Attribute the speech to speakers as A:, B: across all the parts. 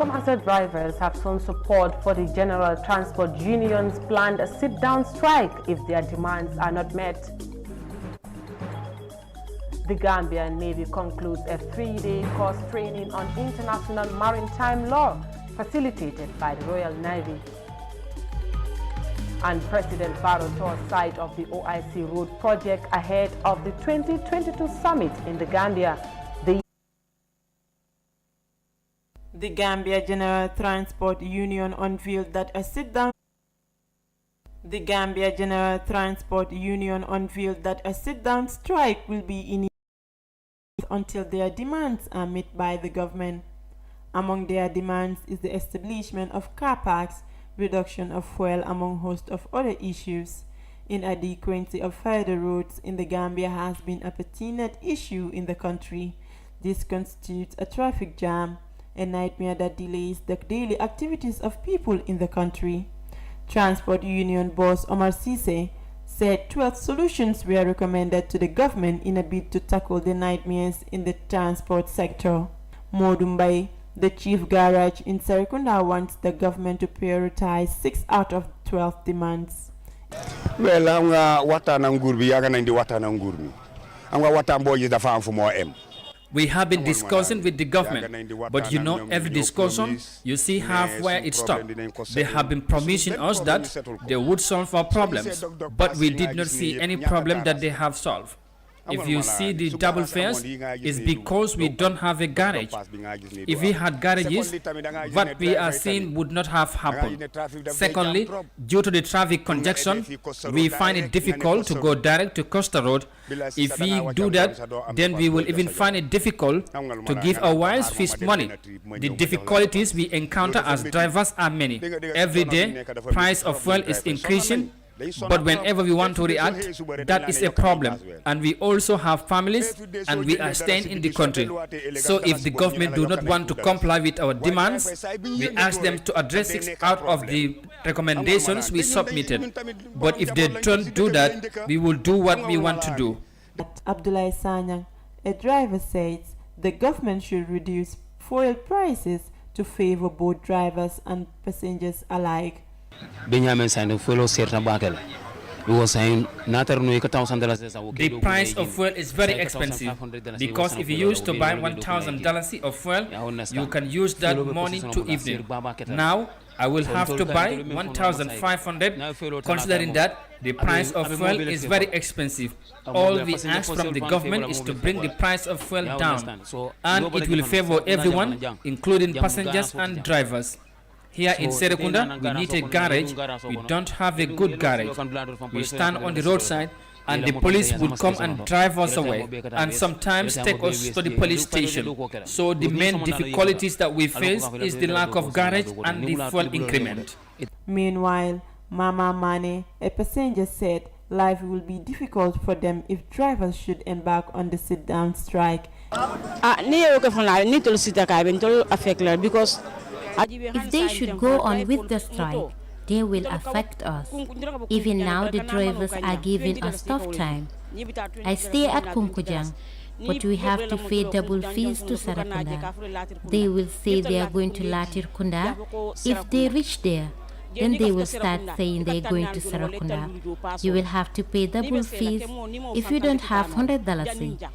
A: commercial drivers have shown support for the General Transport Union's planned sit-down strike if their demands are not met. The Gambian Navy concludes a 3-day course training on international maritime law facilitated by the Royal Navy. And President Barrow tours site of the OIC road project ahead of the 2022 summit in the Gambia. The Gambia General Transport Union unveiled that a sit-down strike will be in until their demands are met by the government. Among their demands is the establishment of car parks, reduction of fuel, among a host of other issues. Inadequacy of further roads in the Gambia has been a pertinent issue in the country. This constitutes a traffic jam, a nightmare that delays the daily activities of people in the country. Transport Union boss Omar Cisse said 12 solutions were recommended to the government in a bid to tackle the nightmares in the transport sector. Modumbai, the chief garage in Serekunda, wants the government to prioritize 6 out of 12 demands.
B: Well,
C: we have been discussing with the government, but you know, every discussion, you see halfway it stopped. They have been promising us that they would solve our problems, but we did not see any problem that they have solved. If you see the double fares, it's because we don't have a garage. If we had garages, what we are seeing would not have happened. Secondly, due to the traffic congestion, we find it difficult to go direct to Costa Road. If we do that, then we will even find it difficult to give our wives fish money. The difficulties we encounter as drivers are many. Every day, price of fuel is increasing. But whenever we want to react, that is a problem. And we also have families and we are staying in the country. So if the government do not want to comply with our demands, we ask them to address 6 out of the recommendations we submitted. But if they don't do that, we will do what we want to do.
A: Abdullah Sanyang, a driver, says the government should reduce fuel prices to favor both drivers and passengers alike.
C: The price of fuel is very expensive because if you used to buy $1,000 of fuel, you can use that morning to evening. Now I will have to buy $1,500, considering that the price of fuel is very expensive. All we ask from the government is to bring the price of fuel down, and it will favor everyone, including passengers and drivers. Here in Serekunda, we need a garage. We don't have a good garage. We stand on the roadside and the police would come and drive us away and sometimes take us to the police station. So the main difficulties that we face is the lack of garage and the fuel increment.
A: Meanwhile, Mama Mane, a passenger, said life will be difficult for them if drivers should embark on the sit-down strike.
D: Because
E: if they should go on with the strike, they will affect us. Even now, the drivers are giving us tough time. I stay at Kunkujang, but we have to pay double fees to Sarakunda. They will say they are going to Latirkunda. If they reach there, then they will start saying they are going to Sarakunda. You will have to pay double fees if you don't have $100.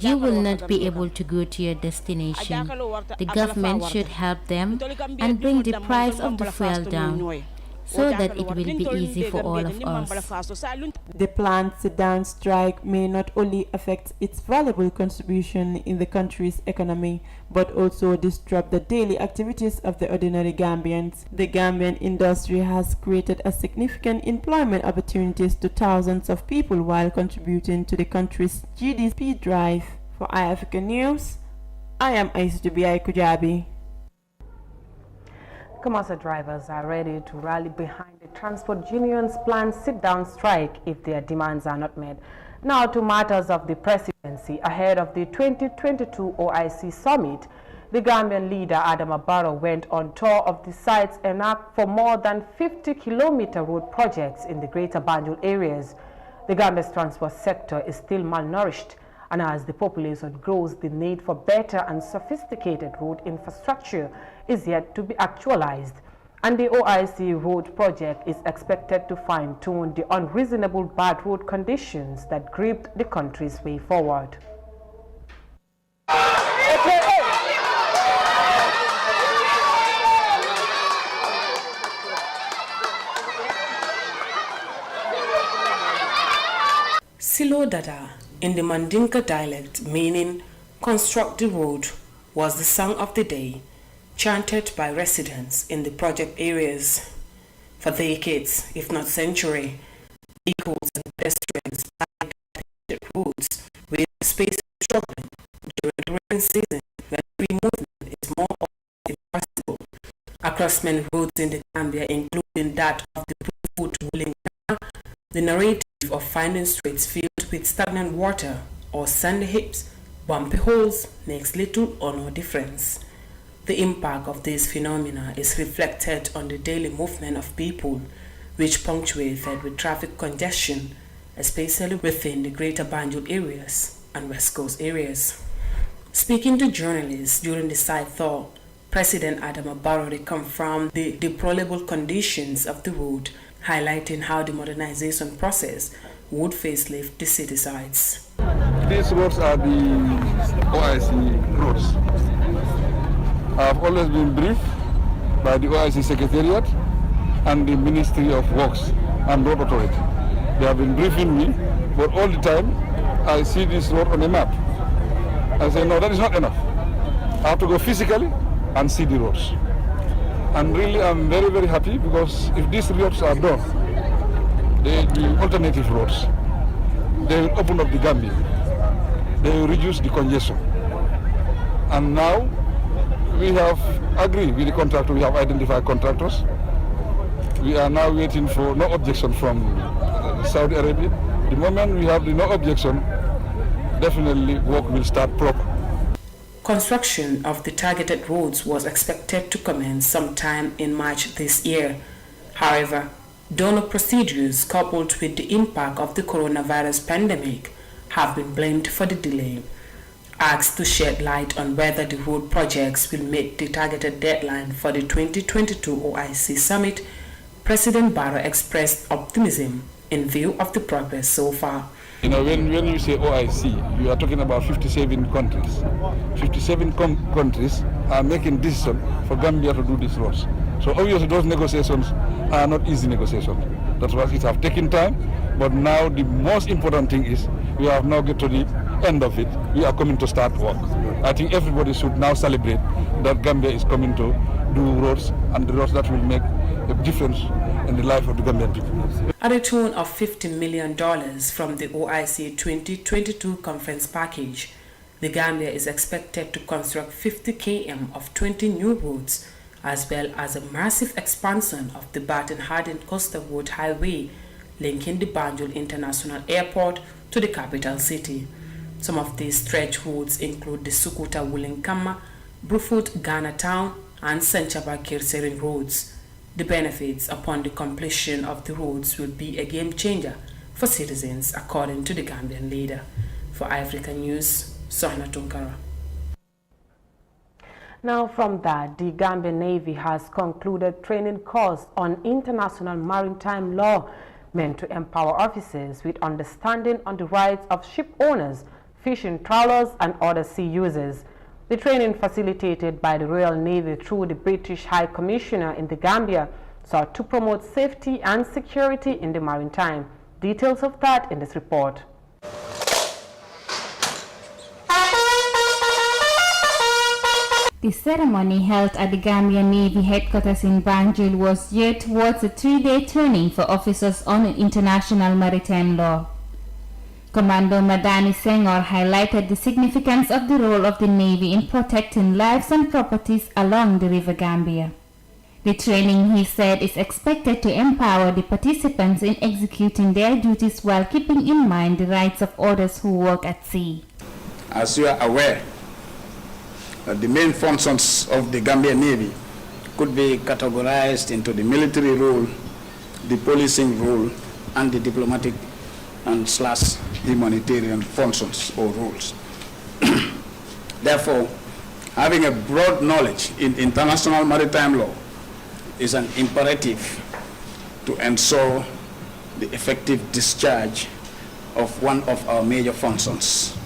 E: You will not be able to go to your destination. The government should help them and bring the price of the fuel down so that it will be easy for all of us.
A: The planned sit-down strike may not only affect its valuable contribution in the country's economy, but also disrupt the daily activities of the ordinary Gambians. The Gambian industry has created a significant employment opportunities to thousands of people while contributing to the country's GDP drive. For iAfrica News, I am Aisdubi Kujabi. Commercial drivers are ready to rally behind the transport union's planned sit-down strike if their demands are not met. Now to matters of the presidency. Ahead of the 2022 OIC summit, the Gambian leader Adama Barrow went on tour of the sites earmarked for more than 50-kilometer road projects in the Greater Banjul areas. The Gambia's transport sector is still malnourished
B: And as the population grows, the need for better and sophisticated road infrastructure is yet to be actualized. And the OIC road project is expected to fine-tune the unreasonable bad road conditions that gripped the country's way forward. Silo Dada, in the Mandinka dialect meaning construct the road, was the song of the day, chanted by residents in the project areas. For decades, if not century, vehicles and pedestrians the roads with space struggling during the rainy season when free movement is more or less impossible. Across many roads in the Gambia, including that of the Brufut Wulingana, the narrative of finding streets filled with stagnant water or sandy hips, bumpy holes makes little or no difference. The impact of this phenomena is reflected on the daily movement of people, which punctuated with traffic congestion, especially within the Greater Banjul areas and West Coast areas. Speaking to journalists during the site tour, President Adama Barrow confirmed the deplorable conditions of the road, highlighting how the modernization process would facelift the city sites.
F: These roads are the OIC roads. I have always been briefed by the OIC Secretariat and the Ministry of Works and Road Authority. They have been briefing me, but all the time I see this road on a map. I say, no, that is not enough. I have to go physically and see the roads. And really I'm very, very happy because if these roads are done, they will be alternative roads. They will open up the Gambia. They will reduce the congestion. And now we have agreed with the contractor, we have identified contractors. We are now waiting for no objection from Saudi Arabia. The moment we have the no objection, definitely work will start proper.
B: Construction of the targeted roads was expected to commence sometime in March this year. However, donor procedures coupled with the impact of the coronavirus pandemic have been blamed for the delay. Asked to shed light on whether the road projects will meet the targeted deadline for the 2022 OIC summit, President Barrow expressed optimism in view of the progress so far.
F: You know, when you say OIC, you are talking about 57 countries. 57 countries are making decisions for Gambia to do these roads. So obviously those negotiations are not easy negotiations. That's why it has taken time. But now the most important thing is we have now get to the end of it. We are coming to start work. I think everybody should now celebrate that Gambia is coming to do roads, and the roads that will make a difference in the life of the Gambian people.
B: At a tune of $50 million from the OIC 2022 conference package, the Gambia is expected to construct 50 km of 20 new roads, as well as a massive expansion of the Barton-Hardin Coastal Road Highway linking the Banjul International Airport to the capital city. Some of these stretch roads include the Sukuta Wulinkama, Brufut Ghana Town, and Sanchaba Kirsering roads. The benefits upon the completion of the roads will be a game changer for citizens, according to the Gambian leader. For African News, Sohna Tunkara. Now from that, the Gambian Navy has concluded training course on international maritime law meant to empower officers with understanding on the rights of ship owners, fishing trawlers, and other sea users. The training, facilitated by the Royal Navy through the British High Commissioner in the Gambia, sought to promote safety and security in the maritime. Details of that in this report.
E: The ceremony held at the Gambian Navy headquarters in Banjul was geared towards a 3-day training for officers on international maritime law. Commando Madani Senghor highlighted the significance of the role of the Navy in protecting lives and properties along the River Gambia. The training, he said, is expected to empower the participants in executing their duties while keeping in mind the rights of others who work at sea.
G: As you are aware, the main functions of the Gambian Navy could be categorized into the military role, the policing role, and the diplomatic and / humanitarian functions or roles. Therefore, having a broad knowledge in international maritime law is an imperative to ensure the effective discharge of one of our major functions.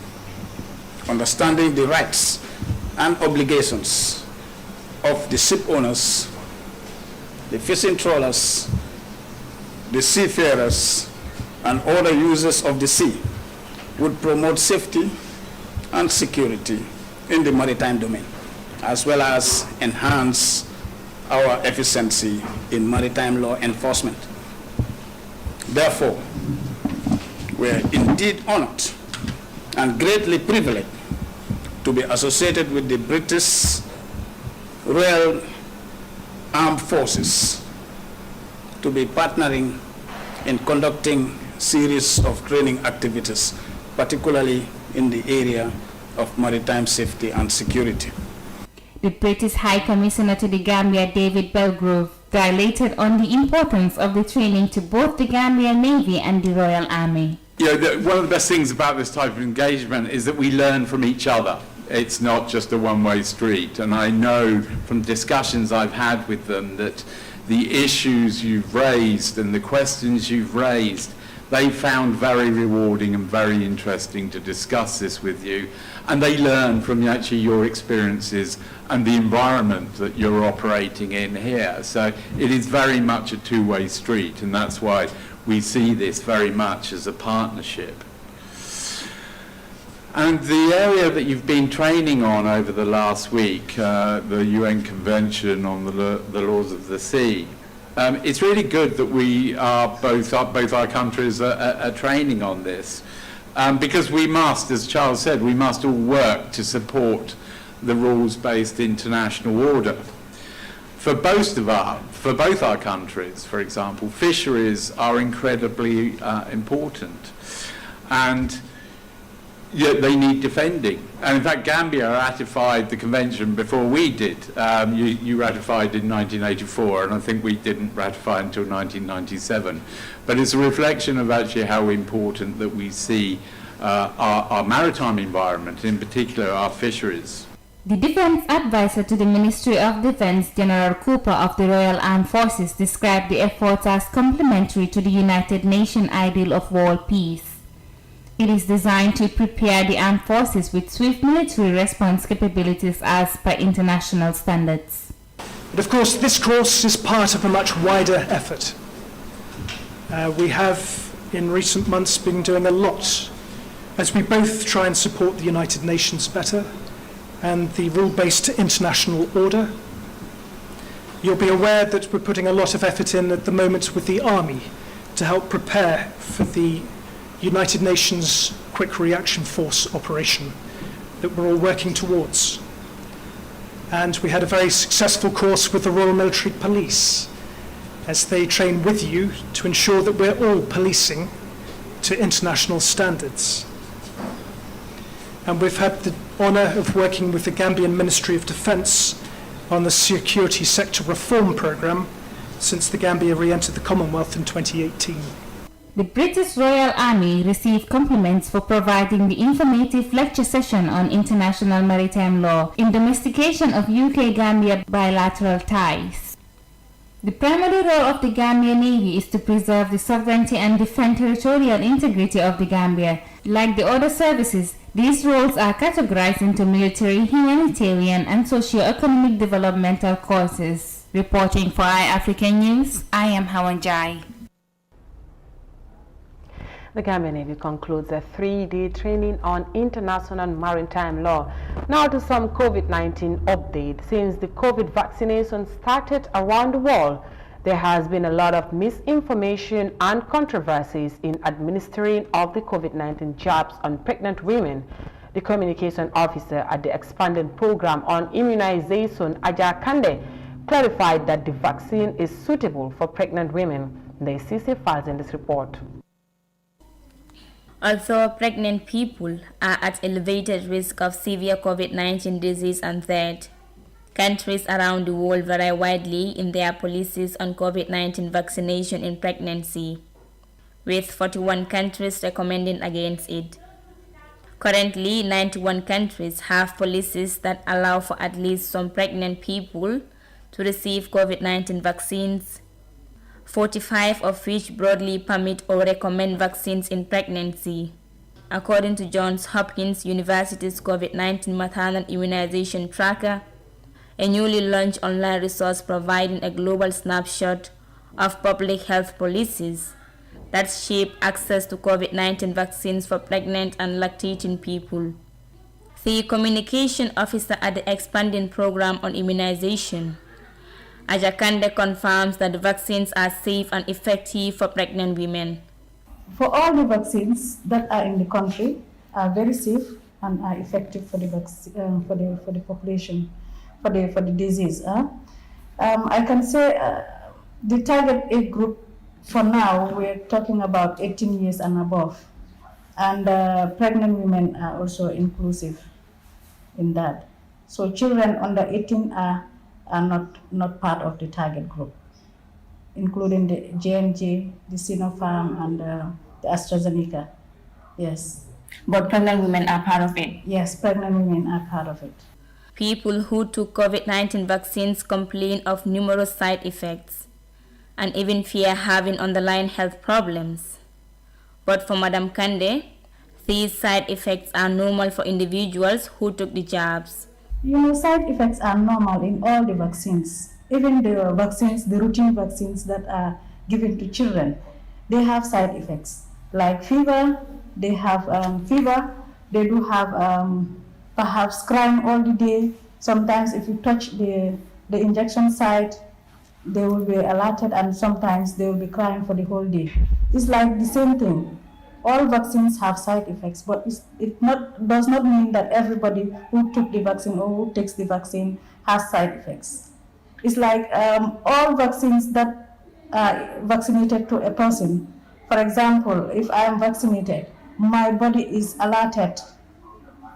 G: Understanding the rights and obligations of the ship owners, the fishing trawlers, the seafarers, and other users of the sea would promote safety and security in the maritime domain, as well as enhance our efficiency in maritime law enforcement. Therefore, we are indeed honored and greatly privileged to be associated with the British Royal Armed Forces, to be partnering in conducting series of training activities, particularly in the area of maritime safety and security.
H: The British High Commissioner to the Gambia, David Belgrove, dilated on the importance of the training to both the Gambia Navy and the Royal Army.
I: One of the best things about this type of engagement is that we learn from each other. It's not just a one-way street, and I know from discussions I've had with them that the issues you've raised and the questions you've raised, they found very rewarding and very interesting to discuss this with you, and they learn from actually your experiences and the environment that you're operating in here. So it is very much a two-way street, and that's why we see this very much as a partnership. And the area that you've been training on over the last week, the UN Convention on the Laws of the Sea, it's really good that we are both our countries are training on this, because we must, as Charles said, we must all work to support the rules-based international order. For both our countries, for example, fisheries are incredibly important, and yet they need defending. And in fact, Gambia ratified the convention before we did. You ratified in 1984, and I think we didn't ratify until 1997. But it's a reflection of actually how important that we see our maritime environment, in particular our fisheries.
H: The Defense Advisor to the Ministry of Defense, General Cooper of the Royal Armed Forces, described the efforts as complementary to the United Nations ideal of world peace. It is designed to prepare the armed forces with swift military response capabilities as per international standards.
J: But of course, this course is part of a much wider effort. We have, in recent months, been doing a lot as we both try and support the United Nations better and the rule-based international order. You'll be aware that we're putting a lot of effort in at the moment with the Army to help prepare for the United Nations Quick Reaction Force operation that we're all working towards. And we had a very successful course with the Royal Military Police as they train with you to ensure that we're all policing to international standards. And we've had the honour of working with the Gambian Ministry of Defence on the Security Sector Reform Programme since the Gambia re-entered the Commonwealth in 2018.
H: The British Royal Army received compliments for providing the informative lecture session on international maritime law in domestication of UK-Gambia bilateral ties. The primary role of the Gambia Navy is to preserve the sovereignty and defend territorial integrity of the Gambia. Like the other services, these roles are categorized into military, humanitarian, and socio-economic developmental courses. Reporting for iAfrican News, I am Hawan Jai.
B: The Gambia Navy concludes a 3-day training on international maritime law. Now to some COVID-19 update. Since the COVID vaccination started around the world, there has been a lot of misinformation and controversies in administering of the COVID-19 jabs on pregnant women. The communication officer at the expanded program on immunization, Aja Kande, clarified that the vaccine is suitable for pregnant women. The CC files in this report.
K: Although pregnant people are at elevated risk of severe COVID-19 disease and death, countries around the world vary widely in their policies on COVID-19 vaccination in pregnancy. with 41 countries recommending against it. Currently, 91 countries have policies that allow for at least some pregnant people to receive COVID-19 vaccines, 45 of which broadly permit or recommend vaccines in pregnancy. According to Johns Hopkins University's COVID-19 maternal immunization tracker, a newly launched online resource providing a global snapshot of public health policies that shape access to COVID-19 vaccines for pregnant and lactating people. The communication officer at the expanding program on immunization, Ajakande, confirms that the vaccines are safe and effective for pregnant women.
L: For all the vaccines that are in the country are very safe and are effective for the population, for the disease. I can say the target age group for now, we're talking about 18 years and above, and pregnant women are also inclusive in that. So children under 18 are not part of the target group, including the J&J, the Sinopharm, and the AstraZeneca. Yes.
K: But pregnant women are part of it?
L: Yes, pregnant women are part of it.
K: People who took COVID-19 vaccines complain of numerous side effects and even fear having underlying health problems. But for Madam Kande, these side effects are normal for individuals who took the jabs.
L: You know, side effects are normal in all the vaccines. Even the vaccines, the routine vaccines that are given to children, they have side effects. Like fever, they have fever, they do have perhaps crying all the day. Sometimes if you touch the injection site, they will be alerted, and sometimes they will be crying for the whole day. It's like the same thing. All vaccines have side effects, but does not mean that everybody who took the vaccine or who takes the vaccine has side effects. It's like all vaccines that are vaccinated to a person. For example, if I am vaccinated, my body is alerted,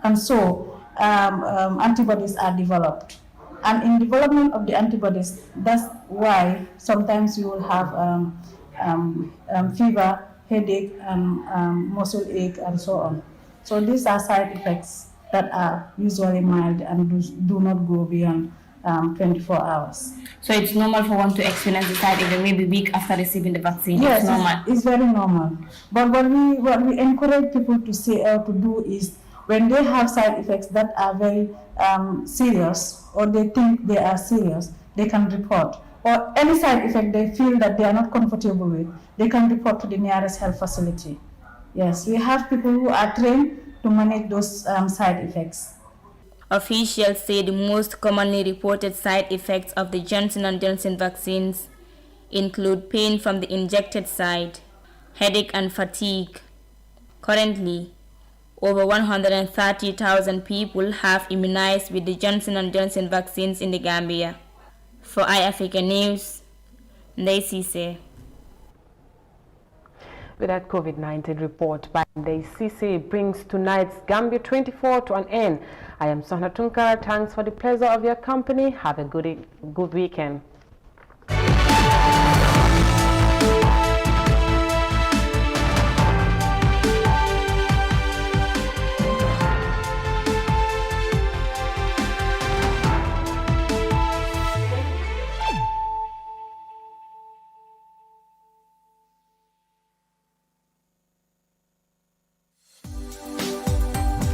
L: and so antibodies are developed. And in development of the antibodies, that's why sometimes you will have fever, headache, and muscle ache, and so on. So these are side effects that are usually mild and do not go beyond 24 hours.
K: So it's normal for one to experience the side effect maybe a week after receiving the vaccine?
L: Yes,
K: it's normal.
L: It's very normal. But what we encourage people to say to do is, when they have side effects that are very serious, or they think they are serious, they can report. Or any side effect they feel that they are not comfortable with, they can report to the nearest health facility. Yes, we have people who are trained to manage those side effects.
K: Officials say the most commonly reported side effects of the Johnson & Johnson vaccines include pain from the injected site, headache, and fatigue. Currently, over 130,000 people have immunized with the Johnson & Johnson vaccines in the Gambia. For iAfrica News, Ndai.
M: With that COVID-19 report by Ndai brings tonight's Gambia 24 to an end. I am Sohna Tunkara. Thanks for the pleasure of your company. Have a good weekend.